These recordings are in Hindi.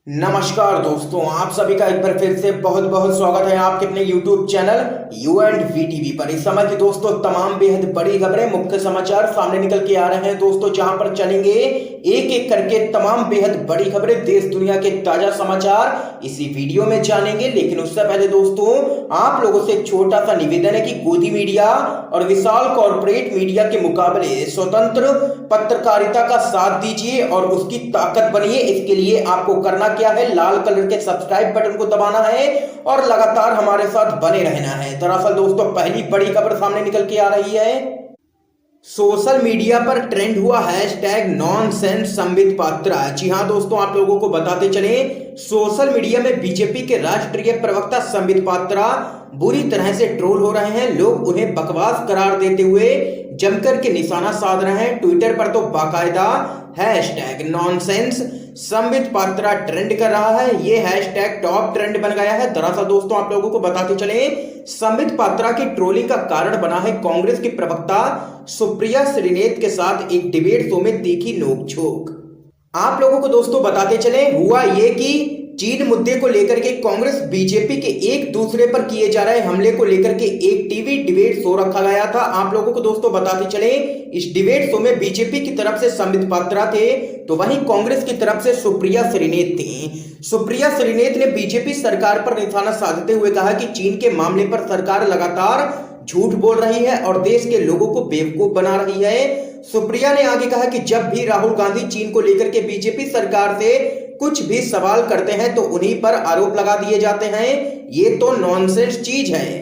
नमस्कार दोस्तों, आप सभी का एक बार फिर से बहुत बहुत स्वागत है आपके अपने YouTube channel U and V TV पर। इस समय की दोस्तों तमाम बेहद बड़ी खबरें, मुख्य समाचार सामने निकल के आ रहे हैं दोस्तों, जहां पर चलेंगे एक एक करके तमाम बेहद बड़ी खबरें, देश दुनिया के ताजा समाचार इसी वीडियो में जानेंगे। लेकिन उससे पहले दोस्तों आप लोगों से एक छोटा सा निवेदन है कि गोदी मीडिया और विशाल कॉर्पोरेट मीडिया के मुकाबले स्वतंत्र पत्रकारिता का साथ दीजिए और उसकी ताकत बनिए। इसके लिए आपको करना क्या है, लाल कलर के सब्सक्राइब बटन को दबाना है और लगातार हमारे साथ बने रहना है। दरअसल दोस्तों पहली बड़ी खबर सामने निकल के आ रही है। सोशल मीडिया पर ट्रेंड हुआ हैशटैग नॉनसेंस संबित पात्रा। जी हां दोस्तों, आप लोगों को बताते चले, सोशल मीडिया में बीजेपी के राष्ट्रीय प्रवक्ता संबित पात्रा बुरी तरह से ट्रोल हो रहे हैं। लोग उन्हें बकवास करार देते हुए जमकर के निशाना साध रहे हैं। ट्विटर पर तो बाकायदा hashtag nonsense Sambit Patra trend कर रहा है। ये हैशटैग टॉप ट्रेंड बन गया है। दरअसल दोस्तों आप लोगों को बताते चले, संबित पात्रा की ट्रोलिंग का कारण बना है कांग्रेस की प्रवक्ता सुप्रिया श्रीनेत के साथ एक डिबेट शो में तीखी नोकझोंक। आप लोगों को दोस्तों बताते चले, हुआ ये कि चीन मुद्दे को लेकर के कांग्रेस बीजेपी के एक दूसरे पर किए जा रहे हमले को लेकर के एक टीवी डिबेट शो रखा गया था। आप लोगों को दोस्तों बताते चले, इस डिबेट शो में बीजेपी की तरफ से संबित पात्रा थे तो वहीं कांग्रेस की तरफ से सुप्रिया श्रीनेत थी। सुप्रिया श्रीनेत ने बीजेपी सरकार पर निशाना साधते हुए कहा कि चीन के मामले पर सरकार लगातार झूठ बोल रही है और देश के लोगों को बेवकूफ बना रही है। सुप्रिया ने आगे कहा कि जब भी राहुल गांधी चीन को लेकर के बीजेपी सरकार से कुछ भी सवाल करते हैं तो उन्हीं पर आरोप लगा दिए जाते हैं। ये तो नॉनसेंस चीज है।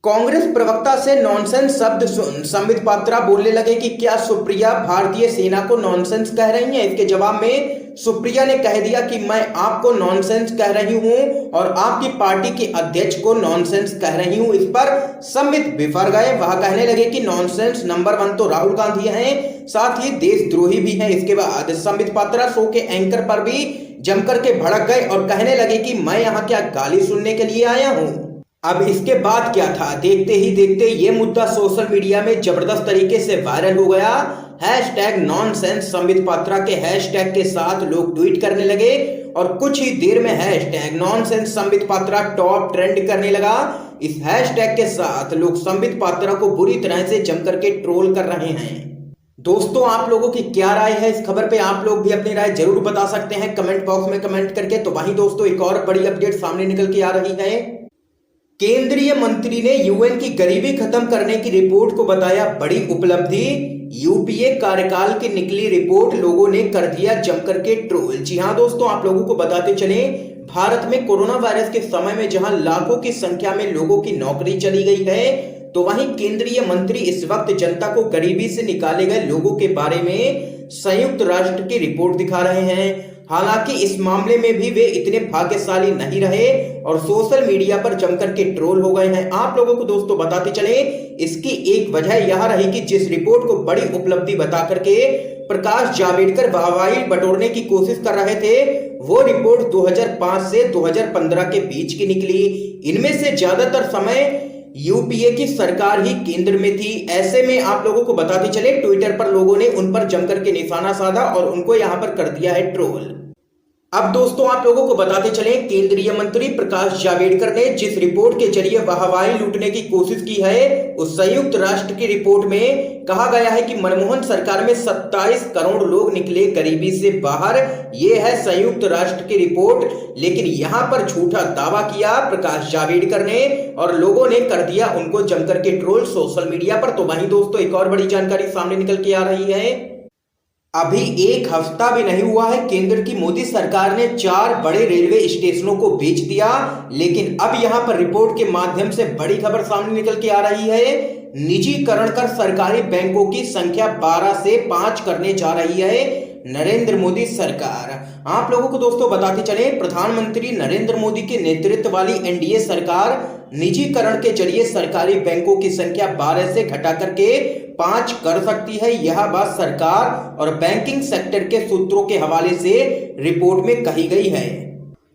कांग्रेस प्रवक्ता से नॉनसेंस शब्द सुन संबित पात्रा बोलने लगे कि क्या सुप्रिया भारतीय सेना को नॉनसेंस कह रही हैं। इसके जवाब में सुप्रिया ने कह दिया कि मैं आपको नॉनसेंस कह रही हूं और आपकी पार्टी के अध्यक्ष को नॉनसेंस कह रही हूं। इस पर संबित बिफर गए। वह कहने लगे कि नॉनसेंस नंबर 1 तो राहुल गांधी हैं, साथ ही देशद्रोही भी हैं। इसके बाद संबित पात्रा शो के एंकर पर भी जमकर के भड़क गए और कहने लगे कि मैं यहाँ क्या गाली सुनने के लिए आया हूं। अब इसके बाद क्या था, देखते ही देखते ये मुद्दा सोशल मीडिया में जबरदस्त तरीके से वायरल हो गया। हैशटैग नॉनसेंस संबित पात्रा के हैशटैग के साथ लोग ट्वीट करने लगे और कुछ ही देर में hashtag nonsense Sambit Patra top trend करने लगा। इस हैशटैग के साथ लोग संबित पात्रा को बुरी तरह से जमकर के ट्रोल कर रहे हैं। दोस्तों आप लोगों की क्या राय है इस खबर पे, आप लोग भी अपनी राय जरूर बता सकते हैं कमेंट बॉक्स में कमेंट करके। तो वहीं दोस्तों एक और बड़ी अपडेट सामने निकल के आ रही है। केंद्रीय मंत्री ने यूएन की गरीबी खत्म करने की रिपोर्ट को बताया बड़ी उपलब्धि। यूपीए कार्यकाल की निकली रिपोर्ट लोगों ने कर दिया जमकर के ट्रोल। जी हां दोस्तों, आप लोगों को बताते चले, भारत में कोरोना वायरस के समय में जहां लाखों की संख्या में लोगों की नौकरी चली गई है, तो वहीं केंद्रीय मंत्री इस वक्त जनता को गरीबी से निकाले गए लोगों के बारे में संयुक्त राष्ट्र की रिपोर्ट दिखा रहे हैं। हालांकि इस मामले में भी वे इतने भाग्यशाली नहीं रहे और सोशल मीडिया पर जमकर के ट्रोल हो गए हैं। आप लोगों को दोस्तों बताते चले, इसकी एक वजह यह रही कि जिस रिपोर्ट को बड़ी उपलब्धि बता करके प्रकाश जावड़ेकर वाहवाही बटोरने की कोशिश कर रहे थे, वो रिपोर्ट 2005 से 2015 के बीच की निकली। इनमें से ज्यादातर समय यूपीए की सरकार ही केंद्र में थी। ऐसे में आप लोगों को बताते चले, ट्विटर पर लोगों ने उन पर जमकर के निशाना साधा और उनको यहां पर कर दिया है ट्रोल। अब दोस्तों आप लोगों को बताते चले, केंद्रीय मंत्री प्रकाश जावड़ेकर ने जिस रिपोर्ट के जरिए वाहवाही लूटने की कोशिश की है, उस संयुक्त राष्ट्र की रिपोर्ट में कहा गया है कि मनमोहन सरकार में 27 करोड़ लोग निकले गरीबी से बाहर। यह है संयुक्त राष्ट्र की रिपोर्ट। लेकिन यहां पर झूठा दावा किया प्रकाश जावड़ेकर ने और लोगों ने कर दिया उनको जमकर के ट्रोल सोशल मीडिया पर। तो वहीं दोस्तों एक और बड़ी जानकारी सामने निकल के आ रही है। अभी एक हफ्ता भी नहीं हुआ है, केंद्र की मोदी सरकार ने 4 बड़े रेलवे स्टेशनों को बेच दिया। लेकिन अब यहां पर रिपोर्ट के माध्यम से बड़ी खबर सामने निकल के आ रही है। निजीकरण कर सरकारी बैंकों की संख्या 12 से 5 करने जा रही है नरेंद्र मोदी सरकार। आप लोगों को दोस्तों बताते चले, प्रधानमंत्री नरेंद्र मोदी के नेतृत्व वाली एनडीए सरकार निजीकरण के जरिए सरकारी बैंकों की संख्या 12 से घटा करके 5 कर सकती है। यह बात सरकार और बैंकिंग सेक्टर के सूत्रों के हवाले से रिपोर्ट में कही गई है।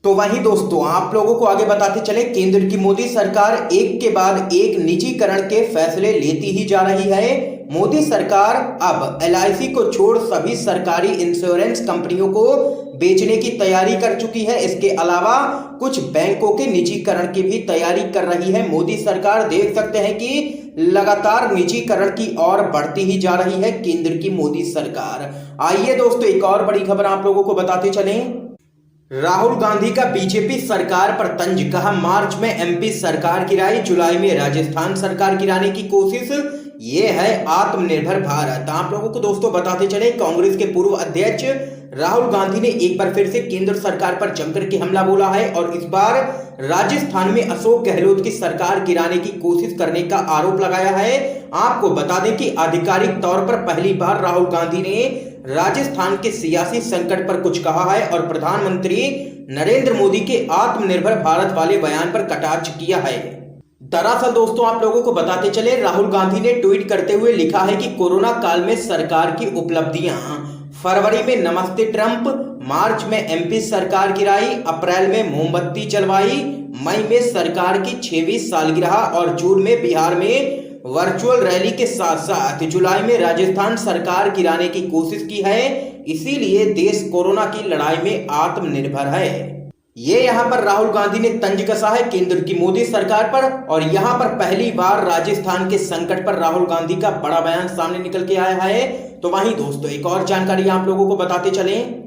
तो वहीं दोस्तों आप लोगों को आगे बताते चले, केंद्र की मोदी सरकार एक के बाद एक निजीकरण के फैसले लेती ही जा रही है। मोदी सरकार अब एलआईसी को छोड़ सभी सरकारी इंश्योरेंस कंपनियों को बेचने की तैयारी कर चुकी है। इसके अलावा कुछ बैंकों के निजीकरण की भी तैयारी कर रही है मोदी सरकार। देख सकते हैं कि लगातार निजीकरण की ओर बढ़ती ही जा रही है केंद्र की मोदी सरकार। आइए दोस्तों एक और बड़ी खबर आप लोगों को बताते चलें। राहुल गांधी का बीजेपी सरकार पर तंज, कहा मार्च में एमपी सरकार गिराई, जुलाई में राजस्थान सरकार गिराने की कोशिश, ये है आत्मनिर्भर भारत। आप लोगों को दोस्तों बताते चले, कांग्रेस के पूर्व अध्यक्ष राहुल गांधी ने एक बार फिर से केंद्र सरकार पर जमकर के हमला बोला है और इस बार राजस्थान में अशोक गहलोत की सरकार गिराने की कोशिश करने का आरोप लगाया है। आपको बता दें कि आधिकारिक तौर पर पहली बार राहुल गांधी ने राजस्थान के सियासी संकट पर कुछ कहा है और प्रधानमंत्री नरेंद्र मोदी के आत्मनिर्भर भारत वाले बयान पर कटाक्ष किया है। दरअसल दोस्तों आप लोगों को बताते चले, राहुल गांधी ने ट्वीट करते हुए लिखा है कि कोरोना काल में सरकार की उपलब्धियां, फरवरी में नमस्ते ट्रंप, मार्च में एमपी सरकार गिराई, अप्रैल में मोमबत्ती जलवाई, मई में सरकार की 6वीं सालगिरह और जून में बिहार में वर्चुअल रैली के साथ साथ जुलाई में राजस्थान सरकार गिराने की कोशिश की है। इसीलिए देश कोरोना की लड़ाई में आत्मनिर्भर है। ये यहाँ पर राहुल गांधी ने तंज कसा है केंद्र की मोदी सरकार पर और यहाँ पर पहली बार राजस्थान के संकट पर राहुल गांधी का बड़ा बयान सामने निकल के आया है। तो वहीं दोस्तों एक और जानकारी आप लोगों को बताते चलें।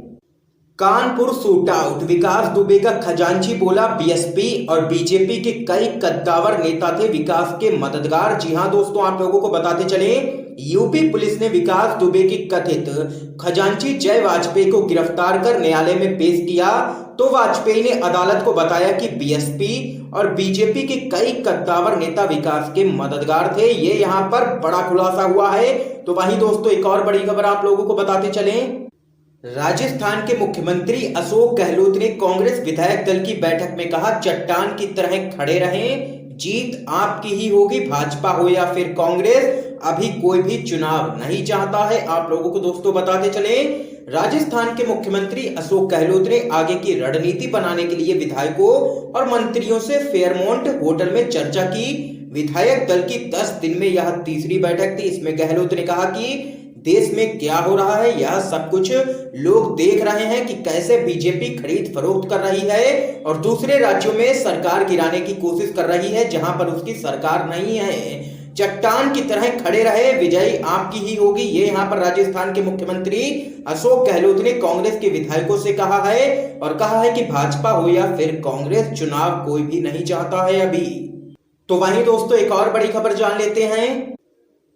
कानपुर शूट आउट, विकास दुबे का खजांची बोला बीएसपी और बीजेपी के कई कद्दावर नेता थे विकास के मददगार। जी हां दोस्तों आप लोगों को बताते चले, यूपी पुलिस ने विकास दुबे की कथित खजांची जय वाजपेयी को गिरफ्तार कर न्यायालय में पेश किया। तो वाजपेयी ने अदालत को बताया कि बीएसपी और बीजेपी के कई कद्दावर नेता विकास के मददगार थे। ये यहाँ पर बड़ा खुलासा हुआ है। तो वहीं दोस्तों एक और बड़ी खबर आप लोगों को बताते चले, राजस्थान के मुख्यमंत्री अशोक गहलोत ने कांग्रेस विधायक दल की बैठक में कहा, चट्टान की तरह खड़े रहें, जीत आपकी ही होगी, भाजपा हो या फिर कांग्रेस, अभी कोई भी चुनाव नहीं चाहता है। आप लोगों को दोस्तों बताते चले, राजस्थान के मुख्यमंत्री अशोक गहलोत ने आगे की रणनीति बनाने के लिए विधायकों और मंत्रियों से फेयरमाउंट होटल में चर्चा की। विधायक दल की 10 दिन में यह तीसरी बैठक थी। इसमें गहलोत ने कहा कि देश में क्या हो रहा है यह सब कुछ लोग देख रहे हैं कि कैसे बीजेपी खरीद फरोख्त कर रही है और दूसरे राज्यों में सरकार गिराने की कोशिश कर रही है जहां पर उसकी सरकार नहीं है। चट्टान की तरह खड़े रहे, विजयी आपकी ही होगी। ये यहाँ पर राजस्थान के मुख्यमंत्री अशोक गहलोत ने कांग्रेस के विधायकों से कहा है और कहा है कि भाजपा हो या फिर कांग्रेस, चुनाव कोई भी नहीं चाहता है अभी। तो वहीं दोस्तों एक और बड़ी खबर जान लेते हैं।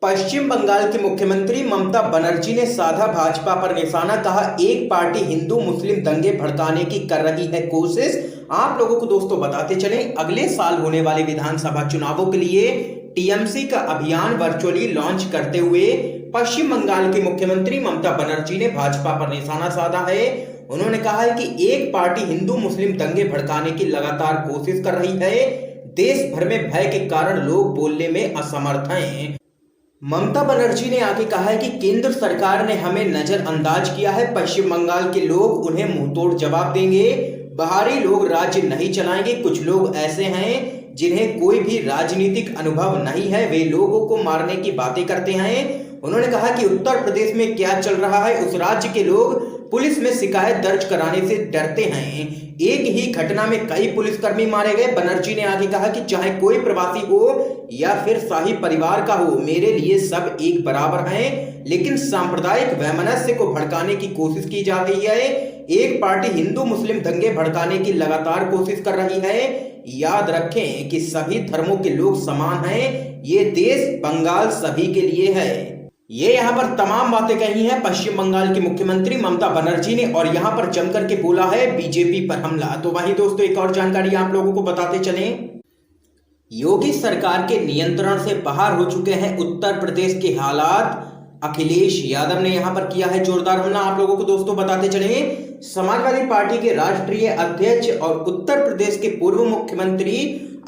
पश्चिम बंगाल की मुख्यमंत्री ममता बनर्जी ने साधा भाजपा पर निशाना, कहा एक पार्टी हिंदू मुस्लिम दंगे भड़काने की कर रही है कोशिश। आप लोगों को दोस्तों बताते चलें, अगले साल होने वाले विधानसभा चुनावों के लिए टीएमसी का अभियान वर्चुअली लॉन्च करते हुए पश्चिम बंगाल की मुख्यमंत्री ममता बनर्जी ने भाजपा पर निशाना साधा है। उन्होंने कहा है कि एक पार्टी हिंदू मुस्लिम दंगे भड़काने की लगातार कोशिश कर रही है, देश भर में भय के कारण लोग बोलने में असमर्थ हैं। ममता बनर्जी ने आगे कहा है कि केंद्र सरकार ने हमें नजरअंदाज किया है, पश्चिम बंगाल के लोग उन्हें मुंहतोड़ जवाब देंगे, बाहरी लोग राज्य नहीं चलाएंगे। कुछ लोग ऐसे हैं जिन्हें कोई भी राजनीतिक अनुभव नहीं है, वे लोगों को मारने की बातें करते हैं। उन्होंने कहा कि उत्तर प्रदेश में क्या चल रहा है, उस राज्य के लोग पुलिस में शिकायत दर्ज कराने से डरते हैं। एक ही घटना में कई पुलिसकर्मी मारे गए। बनर्जी ने आगे कहा कि चाहे कोई प्रवासी हो या फिर शाही परिवार का हो, मेरे लिए सब एक बराबर हैं, लेकिन सांप्रदायिक वैमनस्य को भड़काने की कोशिश की जा रही है। एक पार्टी हिंदू मुस्लिम दंगे भड़काने की लगातार कोशिश कर रही है। याद रखें कि सभी धर्मों के लोग समान हैं, ये देश बंगाल सभी के लिए है। ये यहाँ पर तमाम बातें कही हैं पश्चिम बंगाल की मुख्यमंत्री ममता बनर्जी ने और यहाँ पर जमकर के बोला है बीजेपी पर हमला। तो वहीं दोस्तों एक और जानकारी आप लोगों को बताते चलें, योगी सरकार के नियंत्रण से बाहर हो चुके हैं उत्तर प्रदेश के हालात। अखिलेश यादव ने यहां पर किया है जोरदार हमला। आप लोगों को दोस्तों बताते चले, समाजवादी पार्टी के राष्ट्रीय अध्यक्ष और उत्तर प्रदेश के पूर्व मुख्यमंत्री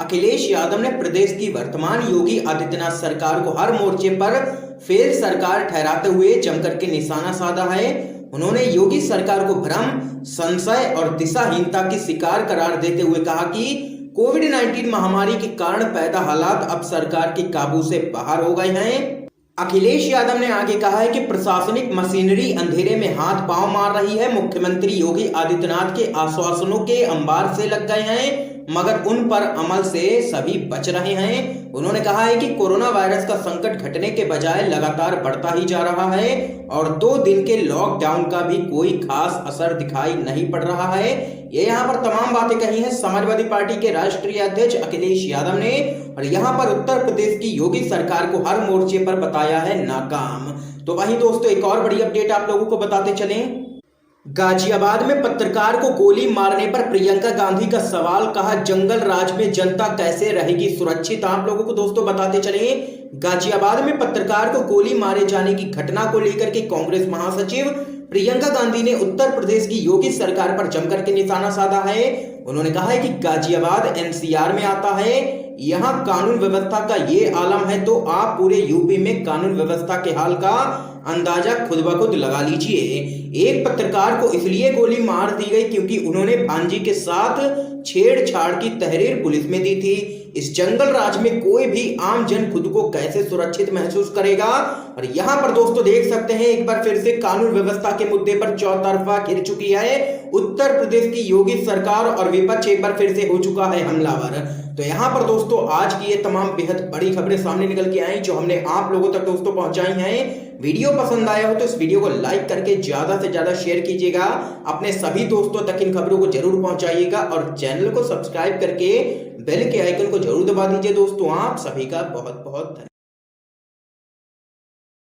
अखिलेश यादव ने प्रदेश की वर्तमान योगी आदित्यनाथ सरकार को हर मोर्चे पर फेल सरकार ठहराते हुए जमकर के निशाना साधा है। उन्होंने योगी सरकार को भ्रम, संशय और दिशाहीनता की शिकार करार देते हुए कहा कि कोविड-19 महामारी के कारण पैदा हालात अब सरकार के काबू से बाहर हो गए हैं। अखिलेश यादव ने आगे कहा है कि प्रशासनिक मशीनरी अंधेरे में हाथ पांव मार रही है। मुख्यमंत्री योगी आदित्यनाथ के आश्वासनों के अंबार से लग गए हैं, मगर उन पर अमल से सभी बच रहे हैं। उन्होंने कहा है कि कोरोना वायरस का संकट घटने के बजाय लगातार बढ़ता ही जा रहा है और 2 दिन के लॉकडाउन का भी कोई खास असर दिखाई नहीं पड़ रहा है। ये यहाँ पर तमाम बातें कही हैं समाजवादी पार्टी के राष्ट्रीय अध्यक्ष अखिलेश यादव ने, और यहाँ पर उत्तर प्रदेश की योगी सरकार को हर मोर्चे पर बताया है नाकाम। तो वहीं दोस्तों एक और बड़ी अपडेट आप लोगों को बताते चलें। गाजियाबाद में पत्रकार को गोली मारने पर प्रियंका गांधी का सवाल, कहा जंगल राज में जनता कैसे रहेगी सुरक्षित। आप लोगों को दोस्तों बताते चले, गाजियाबाद में पत्रकार को गोली मारे जाने की घटना को लेकर के कांग्रेस महासचिव प्रियंका गांधी ने उत्तर प्रदेश की योगी सरकार पर जमकर के निशाना साधा है। उन्होंने कहा है कि गाजियाबाद एनसीआर में आता है, यहाँ कानून व्यवस्था का ये आलम है तो आप पूरे यूपी में कानून व्यवस्था के हाल का अंदाजा खुद ब खुद लगा लीजिए। एक पत्रकार को इसलिए गोली मार दी गई क्योंकि उन्होंने भांजी के साथ छेड़छाड़ की तहरीर पुलिस में दी थी। इस जंगल राज में कोई भी आम जन खुद को कैसे सुरक्षित महसूस करेगा। और यहाँ पर दोस्तों देख सकते हैं एक बार फिर से कानून व्यवस्था के मुद्दे पर चौतरफा घिर चुकी है उत्तर प्रदेश की योगी सरकार और विपक्ष एक बार फिर से हो चुका है हमलावर। तो यहाँ पर दोस्तों आज की ये तमाम बेहद बड़ी खबरें सामने निकल के आई जो हमने आप लोगों तक दोस्तों पहुंचाई हैं। वीडियो पसंद आया हो तो इस वीडियो को लाइक करके ज्यादा से ज्यादा शेयर कीजिएगा, अपने सभी दोस्तों तक इन खबरों को जरूर पहुंचाइएगा और चैनल को सब्सक्राइब करके बेल के आइकन को जरूर दबा दीजिए। दोस्तों आप सभी का बहुत बहुत धन्यवाद।